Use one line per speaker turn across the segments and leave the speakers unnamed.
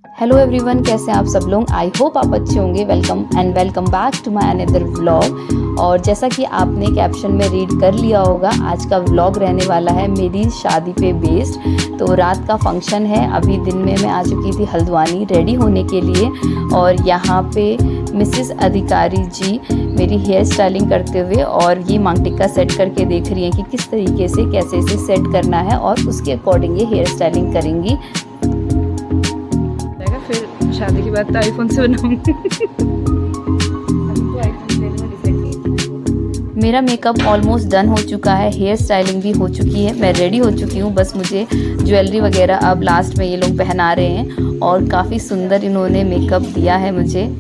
Hello everyone, कैसे हैं आप सब लोग। आई होप आप अच्छे होंगे। Welcome back to my another vlog. और जैसा कि आपने कैप्शन में रीड कर लिया होगा, आज का व्लॉग रहने वाला है मेरी शादी पे बेस्ड। तो रात का फंक्शन है, अभी दिन में मैं आ चुकी थी हल्द्वानी रेडी होने के लिए। और यहाँ पे मिसेस अधिकारी जी मेरी हेयर स्टाइलिंग करते हुए और ये मांग टिक्का सेट करके देख रही हैं कि किस तरीके से कैसे इसे सेट करना है और उसके अकॉर्डिंग ये हेयर स्टाइलिंग करेंगी।
फिर शादी के बाद तो आईफोन से बनाऊंगी।
मेरा मेकअप ऑलमोस्ट डन हो चुका है, हेयर स्टाइलिंग भी हो चुकी है, मैं रेडी हो चुकी हूँ। बस मुझे ज्वेलरी वगैरह अब लास्ट में ये लोग पहना रहे हैं और काफ़ी सुंदर इन्होंने मेकअप दिया है मुझे।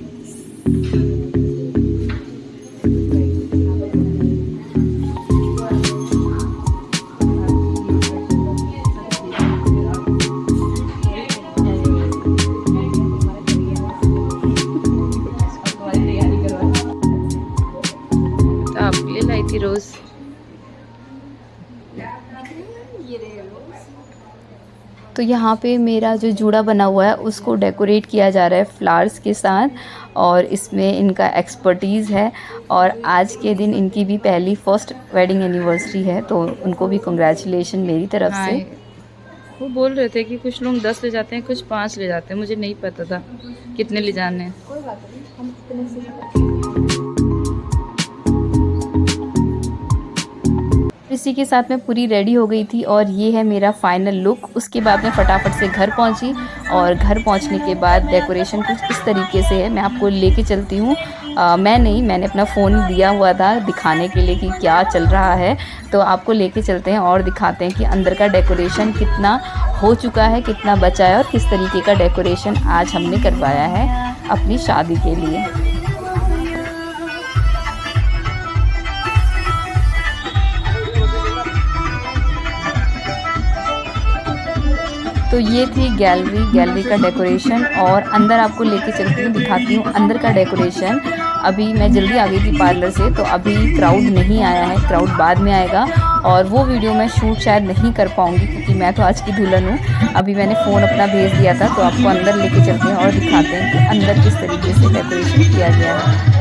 आपके लिए लाई थी रोज।
तो यहाँ पे मेरा जो जूड़ा बना हुआ है उसको डेकोरेट किया जा रहा है फ्लावर्स के साथ, और इसमें इनका एक्सपर्टीज़ है। और आज के दिन इनकी भी पहली फर्स्ट वेडिंग एनिवर्सरी है, तो उनको भी कंग्रेचुलेशन मेरी तरफ से।
वो बोल रहे थे कि कुछ लोग 10 ले जाते हैं, कुछ 5 ले जाते हैं। मुझे नहीं पता था कितने ले जाने हैं।
कोई बात नहीं, हम इतने से इसी के साथ मैं पूरी रेडी हो गई थी और ये है मेरा फाइनल लुक। उसके बाद मैं फटाफट से घर पहुंची और घर पहुंचने के बाद डेकोरेशन कुछ इस तरीके से है, मैं आपको लेके चलती हूँ। मैंने अपना फ़ोन दिया हुआ था दिखाने के लिए कि क्या चल रहा है, तो आपको लेके चलते हैं और दिखाते हैं कि अंदर का डेकोरेशन कितना हो चुका है, कितना बचा है और किस तरीके का डेकोरेशन आज हमने करवाया है अपनी शादी के लिए। तो ये थी गैलरी का डेकोरेशन, और अंदर आपको लेके चलती हूँ, दिखाती हूँ अंदर का डेकोरेशन। अभी मैं जल्दी आ गई थी पार्लर से, तो अभी क्राउड नहीं आया है, क्राउड बाद में आएगा। और वो वीडियो मैं शूट शायद नहीं कर पाऊँगी क्योंकि मैं तो आज की दुल्हन हूँ। अभी मैंने फ़ोन अपना भेज दिया था, तो आपको अंदर लेके चलते हैं और दिखाते हैं कि अंदर किस तरीके से डेकोरेशन किया गया है।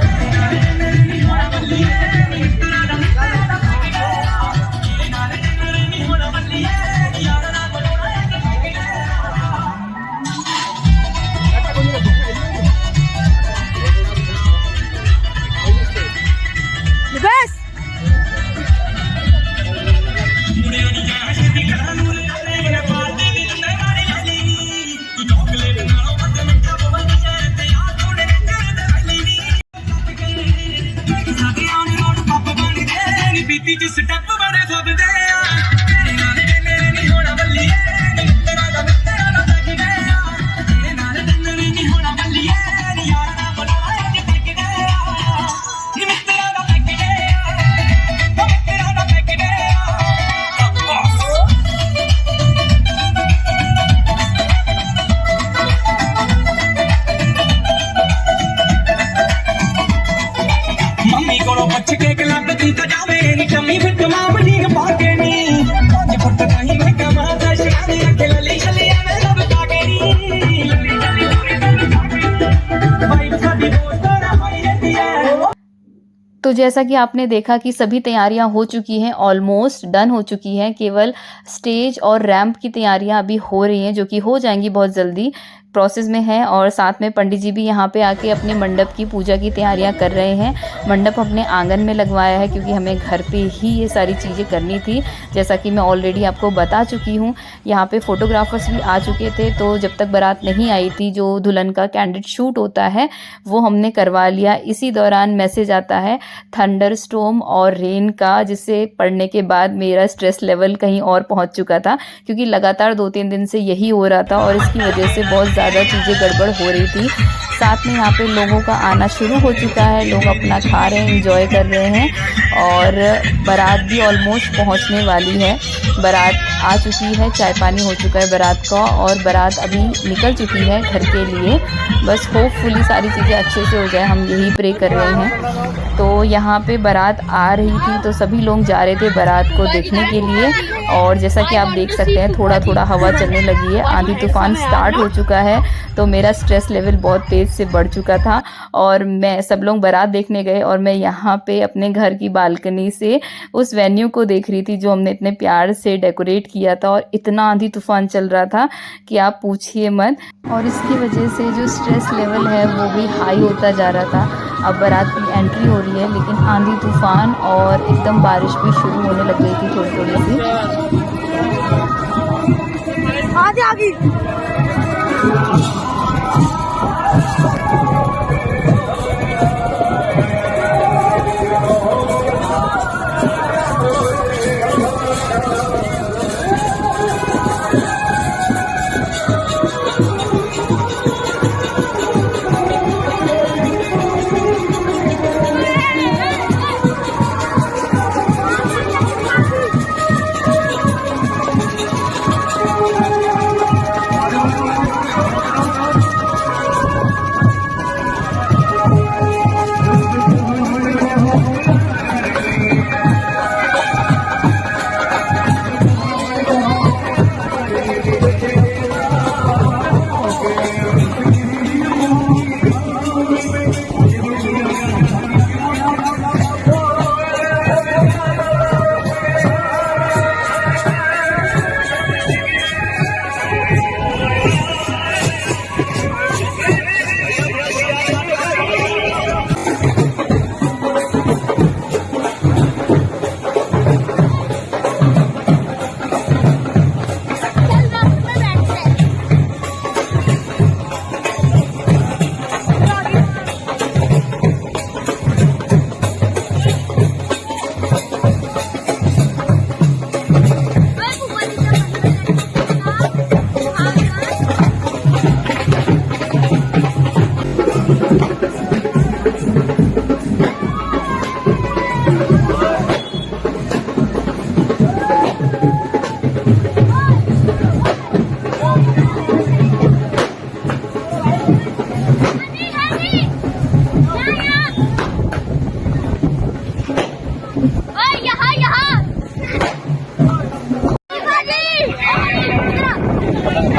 तो जैसा कि आपने देखा कि सभी तैयारियां हो चुकी हैं, ऑलमोस्ट डन हो चुकी हैं। केवल स्टेज और रैंप की तैयारियां अभी हो रही हैं, जो कि हो जाएंगी बहुत जल्दी, प्रोसेस में है। और साथ में पंडित जी भी यहाँ पे आके अपने मंडप की पूजा की तैयारियां कर रहे हैं। मंडप अपने आंगन में लगवाया है क्योंकि हमें घर पे ही ये सारी चीज़ें करनी थी, जैसा कि मैं ऑलरेडी आपको बता चुकी हूँ। यहाँ पे फोटोग्राफर्स भी आ चुके थे, तो जब तक बारात नहीं आई थी, जो दुल्हन का कैंडिड शूट होता है वो हमने करवा लिया। इसी दौरान मैसेज आता है थंडर स्टॉर्म और रेन का, जिससे पढ़ने के बाद मेरा स्ट्रेस लेवल कहीं और पहुँच चुका था, क्योंकि लगातार 2-3 दिन से यही हो रहा था और इसकी वजह से बहुत ज़्यादा चीज़ें गड़बड़ हो रही थी। साथ में यहाँ पे लोगों का आना शुरू हो चुका है, लोग अपना खा रहे हैं, एंजॉय कर रहे हैं और बारात भी ऑलमोस्ट पहुँचने वाली है। बारात आ चुकी है, चाय पानी हो चुका है बारात का और बारात अभी निकल चुकी है घर के लिए। बस होपफुली सारी चीज़ें अच्छे से हो जाए, हम यही प्रे कर रहे हैं। तो यहाँ पे बारात आ रही थी तो सभी लोग जा रहे थे बारात को देखने के लिए और जैसा कि आप देख सकते हैं थोड़ा थोड़ा हवा चलने लगी है, आंधी तूफान स्टार्ट हो चुका है। तो मेरा स्ट्रेस लेवल बहुत तेज़ से बढ़ चुका था और मैं सब लोग बारात देखने गए और मैं यहाँ पे अपने घर की बालकनी से उस वेन्यू को देख रही थी जो हमने इतने प्यार से डेकोरेट किया था और इतना आंधी तूफान चल रहा था कि आप पूछिए मत। और इसकी वजह से जो स्ट्रेस लेवल है वो भी हाई होता जा रहा था। अब बारात की एंट्री हो रही है लेकिन आंधी तूफान और एकदम बारिश भी शुरू होने लग गई थी थोड़ी थोड़ी सी।
आगे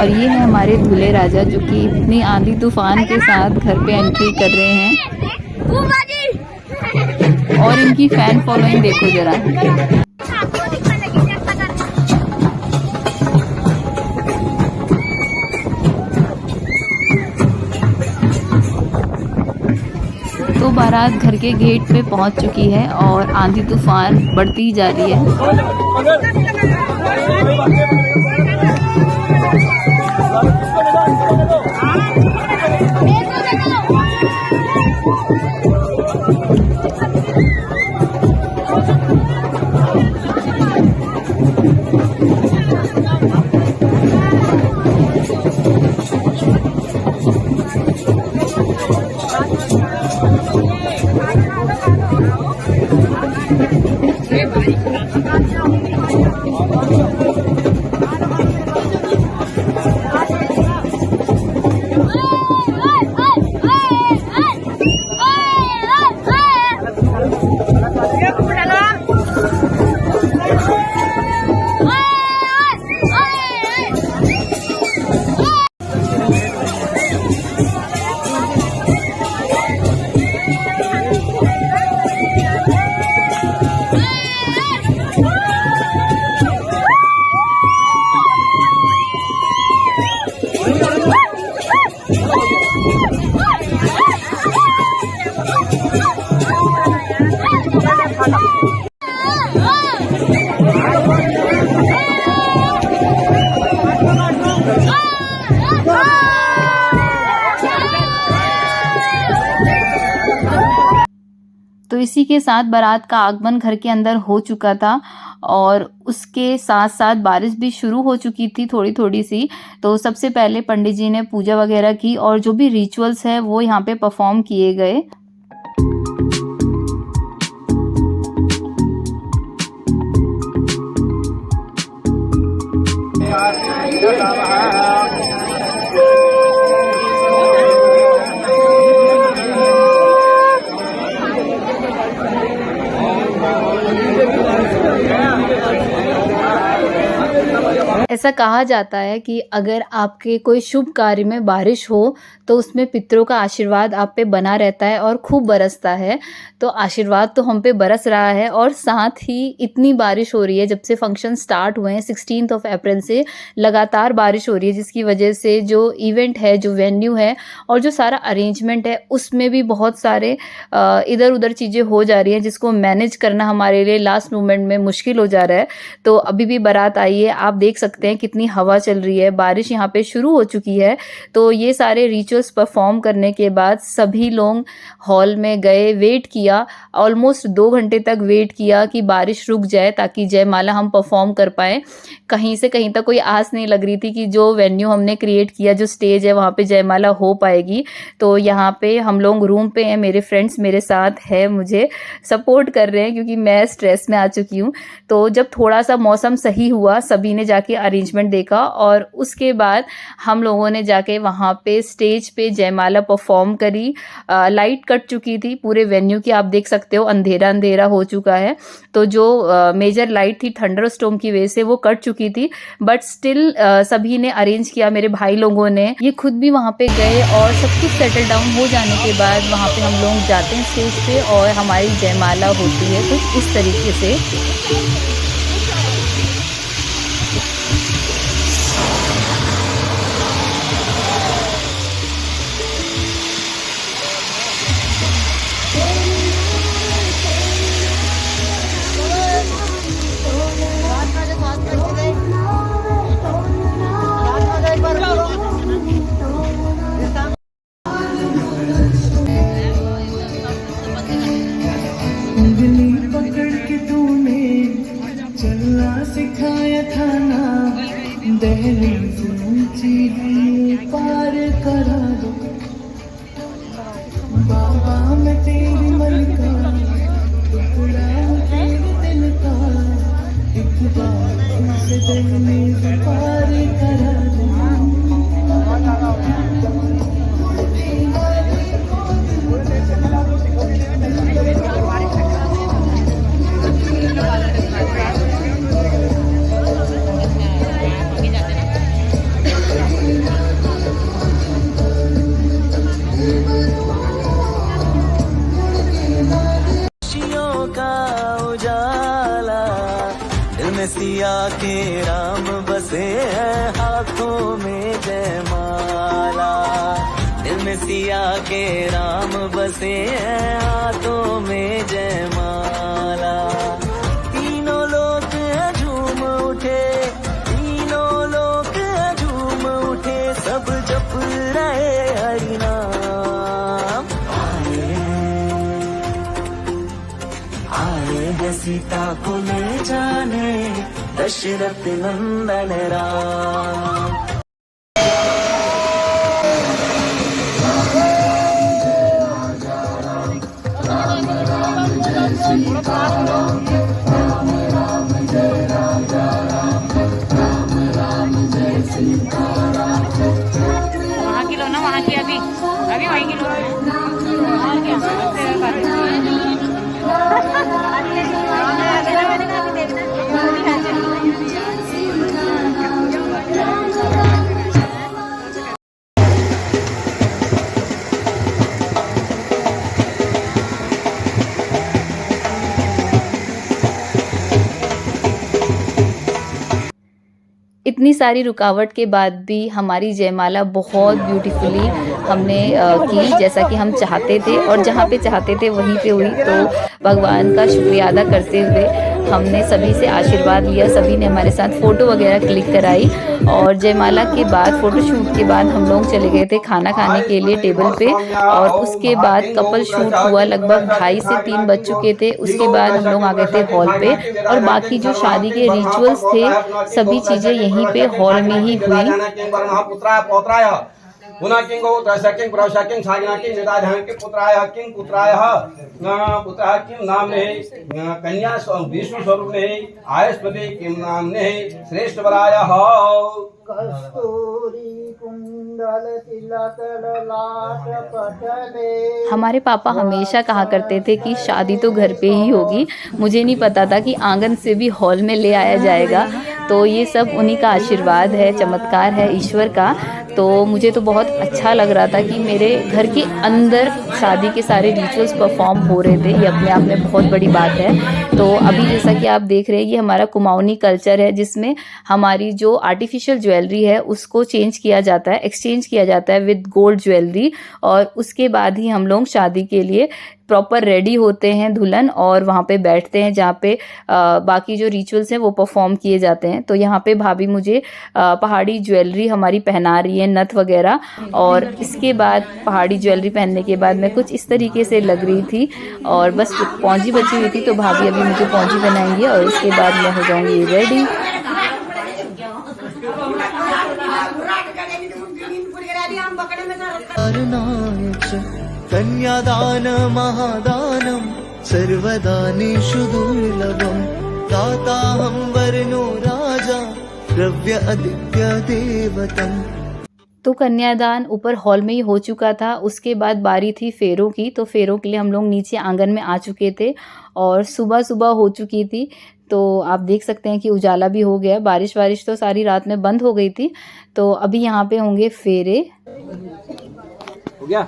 और ये है हमारे दूल्हे राजा जो कि इतनी आंधी तूफान के साथ घर पे एंट्री कर रहे हैं और इनकी फैन फॉलोइंग देखो जरा। तो बारात घर के गेट पे पहुंच चुकी है और आंधी तूफान बढ़ती जा रही है। तो इसी के साथ बारात का आगमन घर के अंदर हो चुका था और उसके साथ-साथ बारिश भी शुरू हो चुकी थी थोड़ी-थोड़ी सी। तो सबसे पहले पंडित जी ने पूजा वगैरह की और जो भी रिचुअल्स हैं वो यहाँ पे परफ़ॉर्म किए गए। ऐसा कहा जाता है कि अगर आपके कोई शुभ कार्य में बारिश हो तो उसमें पितरों का आशीर्वाद आप पे बना रहता है और खूब बरसता है। तो आशीर्वाद तो हम पे बरस रहा है और साथ ही इतनी बारिश हो रही है, जब से फंक्शन स्टार्ट हुए हैं 16 अप्रैल से लगातार बारिश हो रही है, जिसकी वजह से जो इवेंट है, जो वेन्यू है और जो सारा अरेंजमेंट है उसमें भी बहुत सारे इधर उधर चीज़ें हो जा रही हैं, जिसको मैनेज करना हमारे लिए लास्ट मोमेंट में मुश्किल हो जा रहा है। तो अभी भी बारात आई है, आप देख सकते हैं कितनी हवा चल रही है, बारिश यहाँ पे शुरू हो चुकी है। तो ये सारे रिचुअल्स परफॉर्म करने के बाद सभी लोग हॉल में गए, वेट किया, ऑलमोस्ट 2 घंटे तक वेट किया कि बारिश रुक जाए ताकि जयमाला हम परफॉर्म कर पाएँ। कहीं से कहीं तक कोई आस नहीं लग रही थी कि जो वेन्यू हमने क्रिएट किया, जो स्टेज है वहाँ पे जयमाला हो पाएगी। तो यहाँ पे हम लोग रूम पे हैं, मेरे फ्रेंड्स मेरे साथ है, मुझे सपोर्ट कर रहे हैं क्योंकि मैं स्ट्रेस में आ चुकी हूँ। तो जब थोड़ा सा मौसम सही हुआ, सभी ने जाके अरेंजमेंट देखा और उसके बाद हम लोगों ने जाके वहाँ पे स्टेज पे जयमाला परफॉर्म करी। लाइट कट चुकी थी पूरे वेन्यू की, आप देख सकते हो अंधेरा अंधेरा हो चुका है। तो जो मेजर लाइट थी थंडर स्टॉर्म की वजह से वो कट चुकी थी, बट स्टिल सभी ने अरेंज किया, मेरे भाई लोगों ने, ये खुद भी वहाँ पे गए और सब कुछ सेटल डाउन हो जाने के बाद वहाँ पे हम लोग जाते हैं स्टेज पे और हमारी जयमाला होती है कुछ इस तरीके से।
उंगली पकड़ के तूने चलना सिखाया था ना, दहलीज ऊंची ही पार करा दो। बाबा मैं तेरी मन का टुकड़ा हूँ, तेरे दिल का एक बार तुझसे दहलीज पार करा दो। सिया के राम बसे हैं हाथों में जयमाला, दिल में सिया के राम बसे हैं हाथों में जयमाला। तीनों लोग झूम उठे, तीनों लोग झूम उठे, सब जप रहे हरि नाम। आए हैं सीता को ले जाने दशरथ नंदन राम। राम राम जय सीता राम, राम राम जय राजा राम, राम राम जय सीता राम।
वहाँ की लो ना, वहाँ की अभी वहीं की लो। और क्या
इतनी सारी रुकावट के बाद भी हमारी जयमाला बहुत ब्यूटीफुली हमने की, जैसा कि हम चाहते थे और जहाँ पे चाहते थे वहीं पे हुई। तो भगवान का शुक्रिया अदा करते हुए हमने सभी से आशीर्वाद लिया, सभी ने हमारे साथ फ़ोटो वगैरह क्लिक कराई और जयमाला के बाद फ़ोटोशूट के बाद हम लोग चले गए थे खाना खाने के लिए टेबल पे और उसके बाद कपल शूट हुआ। लगभग 2.5 से 3 बज चुके थे। उसके बाद हम लोग आ गए थे हॉल पे और बाकी जो शादी के रिचुअल्स थे सभी चीज़ें यहीं पे हॉल में ही हुई।
पुनः किं गो त्रसकिं प्रशकिं सागिनाकिं निदाधाकिं पुत्राय किं पुत्राय पुत्रः किं नामने कन्या विष्णु स्वरूप ने आयुष्मते किं नामने श्रेष्ठ वराय
कस्तूरी कुंडल तिलक ललाट पटले।
हमारे पापा हमेशा कहा करते थे कि शादी तो घर पे ही होगी। मुझे नहीं पता था कि आंगन से भी हॉल में ले आया जाएगा। तो ये सब उन्हीं का आशीर्वाद है, चमत्कार है ईश्वर का। तो मुझे तो बहुत अच्छा लग रहा था कि मेरे घर के अंदर शादी के सारे रिचुअल्स परफॉर्म हो रहे थे। ये अपने आप में बहुत बड़ी बात है। तो अभी जैसा कि आप देख रहे हैं ये हमारा कुमाऊनी कल्चर है जिसमें हमारी जो आर्टिफिशियल ज्वेलरी है उसको चेंज किया जाता है, एक्सचेंज किया जाता है विद गोल्ड ज्वेलरी और उसके बाद ही हम लोग शादी के लिए प्रॉपर रेडी होते हैं दुल्हन और वहाँ पे बैठते हैं जहाँ पे बाकी जो रिचुअल्स हैं वो परफॉर्म किए जाते हैं। तो यहाँ पे भाभी मुझे पहाड़ी ज्वेलरी हमारी पहना रही है, नथ वगैरह, और इसके बाद पहाड़ी ज्वेलरी पहनने के बाद मैं कुछ इस तरीके से लग रही थी और बस पौंजी बची हुई थी। तो भाभी अभी मुझे पौंजी बनाएंगे और इसके बाद मैं हो जाऊँगी रेडी।
कन्यादान महादानम सर्वदानेषु दुर्लभम दाताहं वर्णो राजा द्रव्य आदित्य देवतम।
तो कन्यादान ऊपर हॉल में ही हो चुका था। उसके बाद बारी थी फेरों की। तो फेरों के लिए हम लोग नीचे आंगन में आ चुके थे और सुबह सुबह हो चुकी थी। तो आप देख सकते हैं कि उजाला भी हो गया। बारिश तो सारी रात में बंद हो गई थी। तो अभी यहाँ पे होंगे फेरे।
हो गया?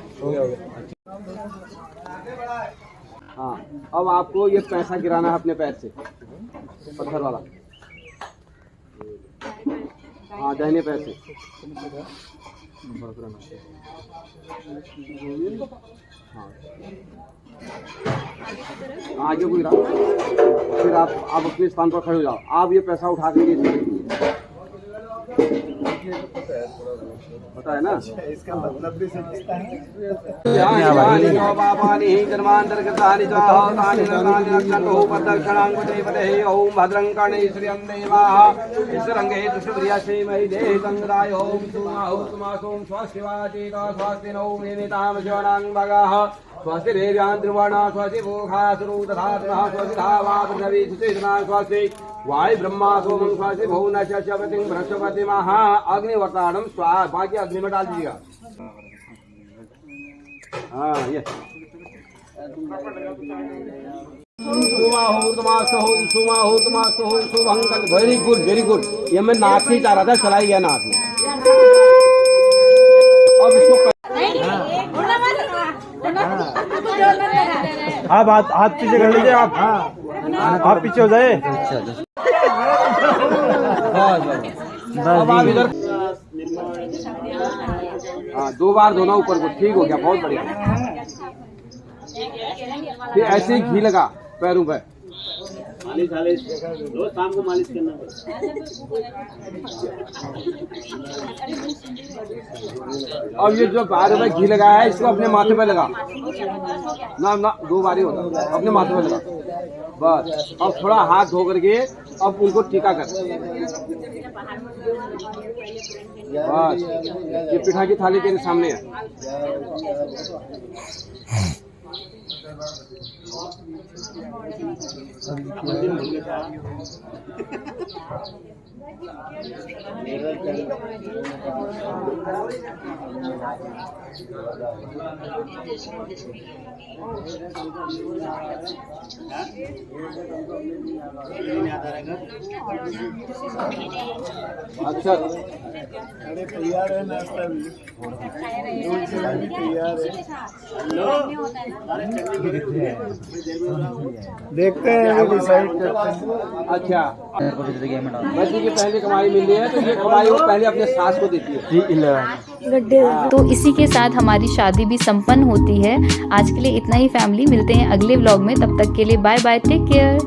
हाँ, अब आपको ये पैसा गिराना है अपने पैर से, पत्थर वाला। हाँ, दाहिने पैर से। हाँ, आगे को गिरा। फिर आप अपने स्थान पर खड़े हो जाओ। आप ये पैसा उठा के पता है ना?
इसका मतलब भी समझता है।
ओम भद्रं कर्णे श्रियं देवाः ईश्वरंगे दुष्टप्रियासेमहि देहि तंद्राय ओम सुमासोम स्वस्तिवाचेता स्वस्ति नो निमितां शिवनां भगः स्वस्ति देव्यां त्रिवर्णा स्वस्ति भूखासुरु तथा स्वस्ति धावा पृथ्वी सुतेजना स्वस्ति वायु ब्रह्मा सोमं स्वस्ति भुवन शशपतिं बृहस्पति महा अग्निवर्ताणम स्वाहा। बाकी अग्नि में डाल दीजिएगा। हाँ, ये वेरी गुड वेरी गुड। ये मैं नाक से चाह रहा था, चला ही गया नाक में। अब इसको
आप हाथ पीछे कर लीजिए। आप आप पीछे हो जाए।
अब आप इधर। हाँ, 2 बार धोना ऊपर को। ठीक हो गया, बहुत बढ़िया। फिर ऐसे ही घी लगा पैरों पे। मालिश रोज शाम को मालिश करना। अब ये जो पैरों पे घी लगाया है इसको अपने माथे पे लगा ना 2 बार ही होता, अपने माथे पे लगा बस। अब थोड़ा हाथ धो करके अब उनको टीका कर बस। ये पिठा की थाली तेरे सामने है। अच्छा,
अरे तैयार है नाश्ता भी, तैयार है। देखते हैं, अभी डिसाइड करते हैं।
अच्छा, बच्ची की पहली कमाई मिली है तो ये कमाई वो पहले अपने सास को देती है।
तो इसी के साथ हमारी शादी भी संपन्न होती है। आज के लिए इतना ही फैमिली। मिलते हैं अगले व्लॉग में। तब तक के लिए बाय बाय, टेक केयर।